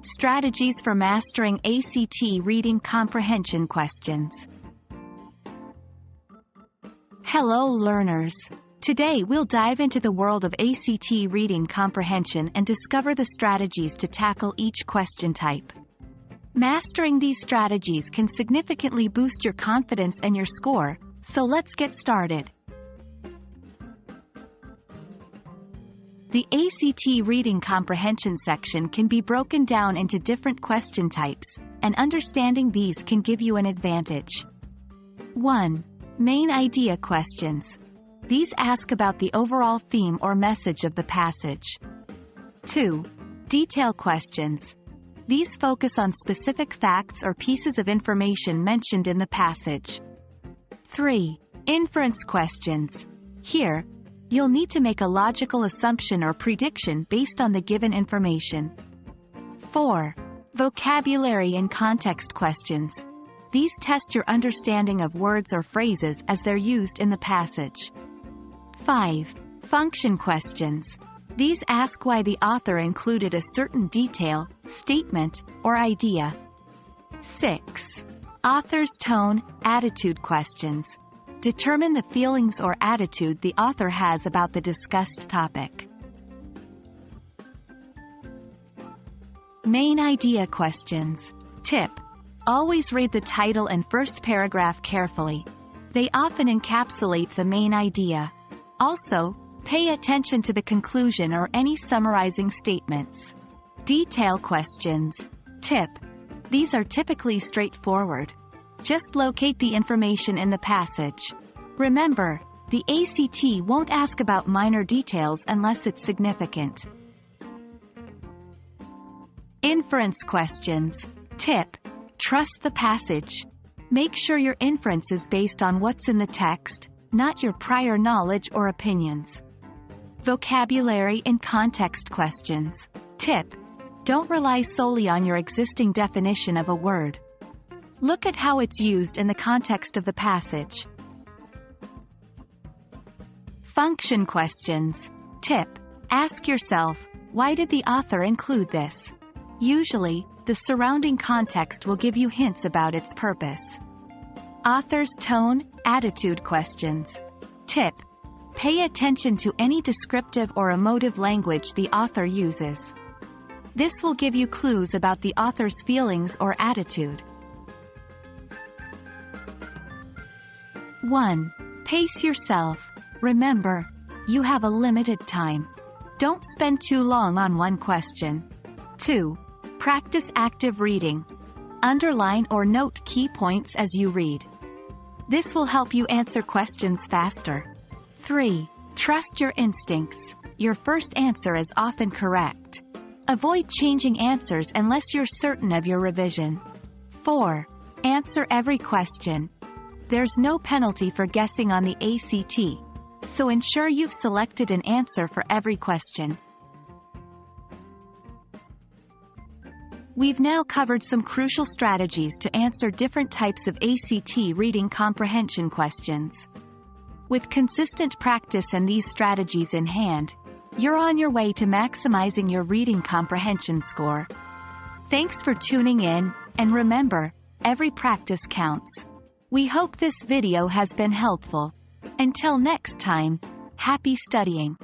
Strategies for mastering ACT reading comprehension questions. Hello learners! Today we'll dive into the world of ACT reading comprehension and discover the strategies to tackle each question type. Mastering these strategies can significantly boost your confidence and your score, so let's get started. The ACT reading comprehension section can be broken down into different question types, and understanding these can give you an advantage. 1. Main idea questions. These ask about the overall theme or message of the passage. 2. Detail questions. These focus on specific facts or pieces of information mentioned in the passage. 3. Inference questions. Here, you'll need to make a logical assumption or prediction based on the given information. 4. Vocabulary and context questions. These test your understanding of words or phrases as they're used in the passage. 5. Function questions. These ask why the author included a certain detail, statement, or idea. 6. Author's tone, attitude questions. Determine the feelings or attitude the author has about the discussed topic. Main idea questions. Tip: always read the title and first paragraph carefully. They often encapsulate the main idea. Also, pay attention to the conclusion or any summarizing statements. Detail questions. Tip: these are typically straightforward. Just locate the information in the passage. Remember, the ACT won't ask about minor details unless it's significant. Inference questions. Tip: trust the passage. Make sure your inference is based on what's in the text, not your prior knowledge or opinions. Vocabulary and context questions. Tip: don't rely solely on your existing definition of a word. Look at how it's used in the context of the passage. Function questions. Tip: ask yourself, why did the author include this? Usually, the surrounding context will give you hints about its purpose. Author's tone, attitude questions. Tip: pay attention to any descriptive or emotive language the author uses. This will give you clues about the author's feelings or attitude. 1. Pace yourself. Remember, you have a limited time. Don't spend too long on one question. 2. Practice active reading. Underline or note key points as you read. This will help you answer questions faster. 3. Trust your instincts. Your first answer is often correct. Avoid changing answers unless you're certain of your revision. 4. Answer every question. There's no penalty for guessing on the ACT, so ensure you've selected an answer for every question. We've now covered some crucial strategies to answer different types of ACT reading comprehension questions. With consistent practice and these strategies in hand, you're on your way to maximizing your reading comprehension score. Thanks for tuning in, and remember, every practice counts. We hope this video has been helpful. Until next time, happy studying!